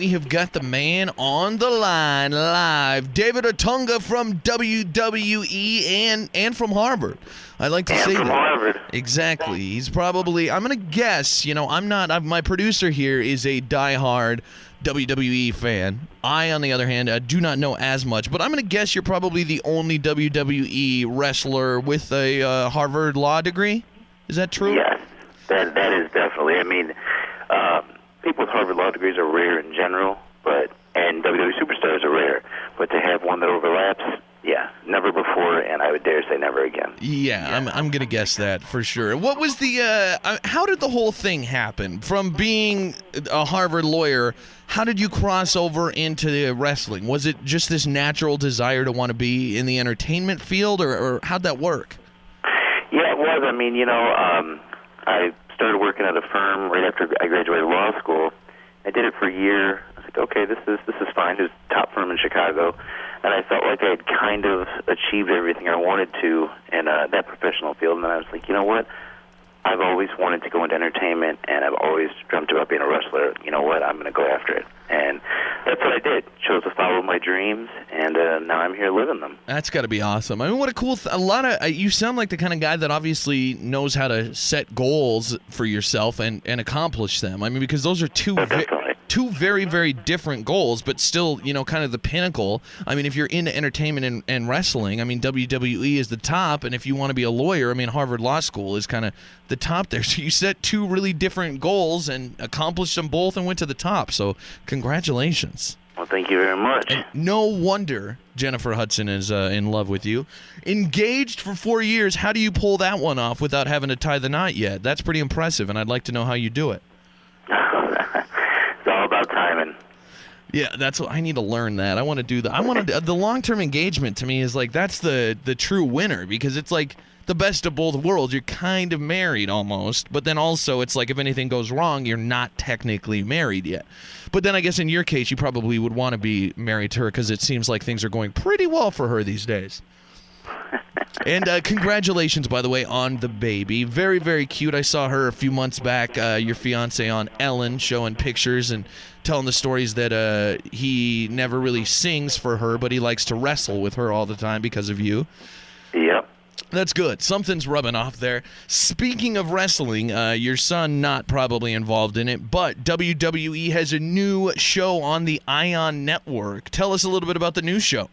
we have got the man on the line live, David Otunga from WWE and from Harvard. I like to say from that. Harvard. Exactly. He's probably, I'm going to guess, my producer here is a diehard WWE fan. I, on the other hand, do not know as much, but I'm going to guess you're probably the only WWE wrestler with a Harvard law degree. Is that true? Yes, that is definitely. I mean, people with Harvard law degrees are rare in general, and WWE superstars are rare, but to have one that overlaps, yeah, never before, and I would dare say never again. Yeah, I'm gonna guess that for sure. What was the? How did the whole thing happen? From being a Harvard lawyer, how did you cross over into wrestling? Was it just this natural desire to want to be in the entertainment field, or how'd that work? Yeah, it was. I mean, I started working at a firm right after I graduated law school. I did it for a year. I was like, okay, this is fine. It was a top firm in Chicago. And I felt like I had kind of achieved everything I wanted to in that professional field. And then I was like, you know what? I've always wanted to go into entertainment, and I've always dreamt about being a wrestler. You know what? I'm going to go after it. And that's what I did. Chose to follow my dreams, and now I'm here living them. That's got to be awesome. I mean, what a cool you sound like the kind of guy that obviously knows how to set goals for yourself and accomplish them. I mean, because those are two very, very different goals, but still, kind of the pinnacle. I mean, if you're into entertainment and wrestling, I mean, WWE is the top, and if you want to be a lawyer, I mean, Harvard Law School is kind of the top there. So you set two really different goals and accomplished them both and went to the top. So congratulations. Well, thank you very much. And no wonder Jennifer Hudson is in love with you. Engaged for 4 years, how do you pull that one off without having to tie the knot yet? That's pretty impressive, and I'd like to know how you do it. It's all about timing. Yeah, that's what I need to learn. That I want to do that. I want to. The long-term engagement to me is like that's the true winner, because it's like the best of both worlds. You're kind of married almost, but then also it's like if anything goes wrong, you're not technically married yet. But then I guess in your case, you probably would want to be married to her because it seems like things are going pretty well for her these days. And congratulations, by the way, on the baby. Very, very cute. I saw her a few months back, your fiance, on Ellen, showing pictures and telling the stories that he never really sings for her, but he likes to wrestle with her all the time because of you. Yep. That's good. Something's rubbing off there. Speaking of wrestling, your son not probably involved in it, but WWE has a new show on the Ion Network. Tell us a little bit about the new show.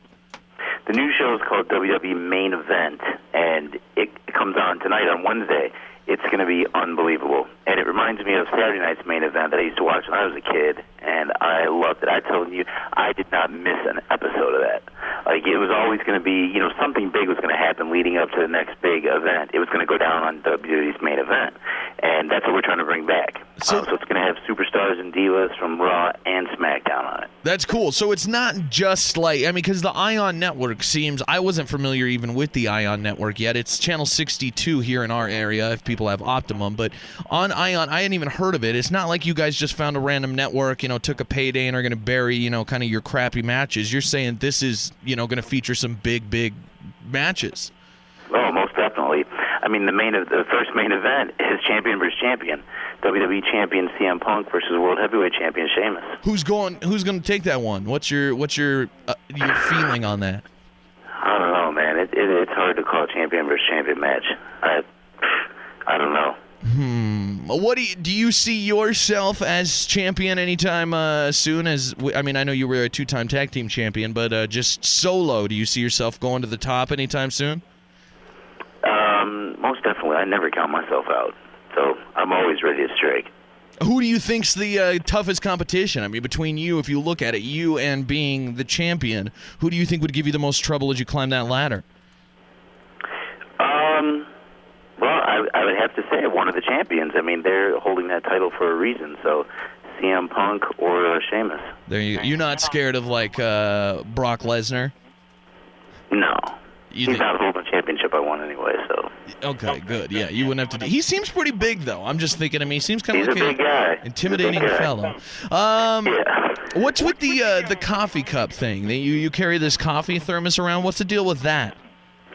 The new show is called WWE Main Event, and it comes on tonight on Wednesday. It's going to be unbelievable. And it reminds me of Saturday night's Main Event that I used to watch when I was a kid, and I loved it. I told you, I did not miss an episode of that. Like, it was always going to be, something big was going to happen leading up to the next big event. It was going to go down on WWE's Main Event, and that's what we're trying to bring back. So it's going to have superstars and divas from Raw and SmackDown on it. That's cool. So it's not just like, because the Ion Network seems, I wasn't familiar even with the Ion Network yet. It's channel 62 here in our area if people have Optimum, but on Ion, I hadn't even heard of it. It's not like you guys just found a random network, took a payday and are going to bury, kind of your crappy matches. You're saying this is, going to feature some big matches. Oh, most definitely. I mean, the first main event is champion versus champion. WWE champion CM Punk versus World Heavyweight champion Sheamus. Who's going to take that one? What's your feeling on that? I don't know, man. It's hard to call champion versus champion match. I don't know. What do you see yourself as champion anytime soon? I know you were a 2-time tag team champion, but just solo, do you see yourself going to the top anytime soon? Most definitely. I never count myself out, so I'm always ready to strike. Who do you think's the toughest competition? Between you, if you look at it, you and being the champion, who do you think would give you the most trouble as you climb that ladder? Well, I would have to say one of the champions. They're holding that title for a reason, so CM Punk or Sheamus. You're not scared of, Brock Lesnar? No. He's not holding the championship I won anyway, so. Okay, good. Yeah, you wouldn't have to. He seems pretty big, though. I'm just thinking, he seems kind of like a big guy. Intimidating fellow. Yeah. What's with the coffee cup thing? You carry this coffee thermos around? What's the deal with that?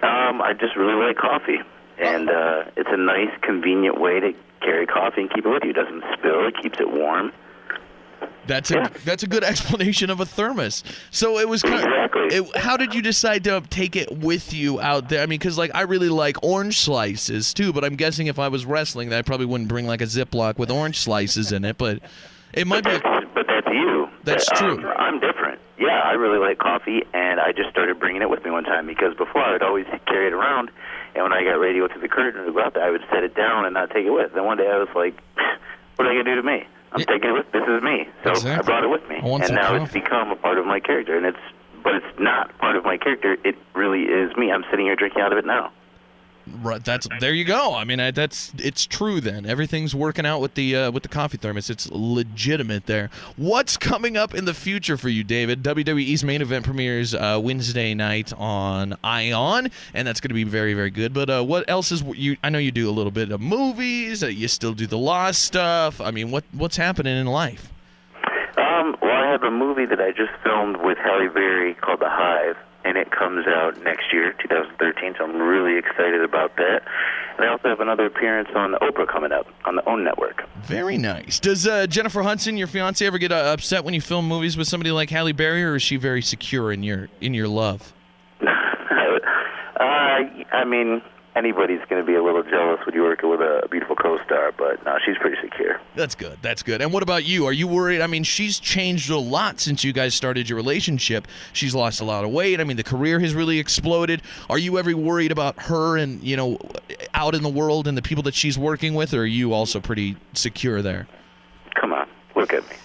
I just really like coffee. And it's a nice, convenient way to carry coffee and keep it with you. It doesn't spill. It keeps it warm. That's a good explanation of a thermos. So it was kind of, how did you decide to take it with you out there? I mean, because like I really like orange slices too, but I'm guessing if I was wrestling, that I probably wouldn't bring like a Ziploc with orange slices in it. But it might be. But that's you. That's true. I'm different. Yeah, I really like coffee, and I just started bringing it with me one time because before I would always carry it around, and when I got ready to go to the curtain to go out there, I would set it down and not take it with. Then one day I was like, what are they going to do to me? I'm taking it with. This is me. So exactly. I brought it with me, and now it's become a part of my character. But it's not part of my character. It really is me. I'm sitting here drinking out of it now. Right, there you go. I mean, it's true. Then everything's working out with the coffee thermos. It's legitimate there. What's coming up in the future for you, David? WWE's main event premieres Wednesday night on Ion, and that's going to be very, very good. But what else is you? I know you do a little bit of movies. You still do the law stuff. I mean, what's happening in life? Well, I have a movie that I just filmed with Halle Berry called The Hive, and it comes out next year, 2013, so I'm really excited about that. And I also have another appearance on Oprah coming up on the OWN network. Very nice. Does Jennifer Hudson, your fiancée, ever get upset when you film movies with somebody like Halle Berry, or is she very secure in your love? I mean, anybody's going to be a little jealous when you're working with a beautiful co-star, but no, she's pretty secure. That's good. That's good. And what about you? Are you worried? I mean, she's changed a lot since you guys started your relationship. She's lost a lot of weight. I mean, the career has really exploded. Are you ever worried about her and, out in the world and the people that she's working with, or are you also pretty secure there? Come on, look at me.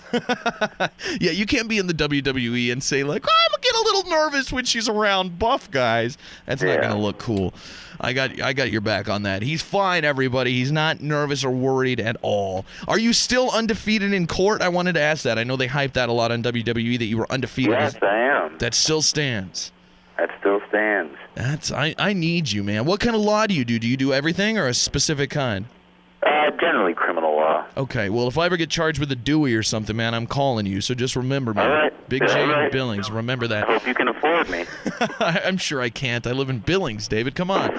Yeah, you can't be in the WWE and say, like, I'm going to get a little nervous when she's around buff guys. That's not going to look cool. I got your back on that. He's fine, everybody. He's not nervous or worried at all. Are you still undefeated in court? I wanted to ask that. I know they hyped that a lot on WWE, that you were undefeated. Yes, I am. That still stands. That still stands. I need you, man. What kind of law do you do? Do you do everything or a specific kind? Generally criminal law. Okay, well, if I ever get charged with a Dewey or something, man, I'm calling you. So just remember me. All right. Big J and Billings, remember that. I hope you can afford me. I'm sure I can't. I live in Billings, David. Come on.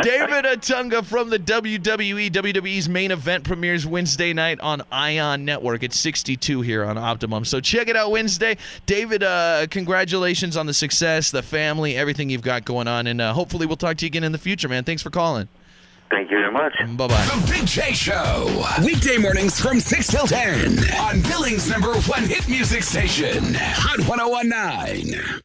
David Otunga from the WWE's main event premieres Wednesday night on Ion Network. It's 62 here on Optimum. So check it out Wednesday. David, congratulations on the success, the family, everything you've got going on. And hopefully we'll talk to you again in the future, man. Thanks for calling. Thank you very much. Bye-bye. The Big J Show. Weekday mornings from 6 till 10 on Billings' #1 hit music station, Hot 101.9.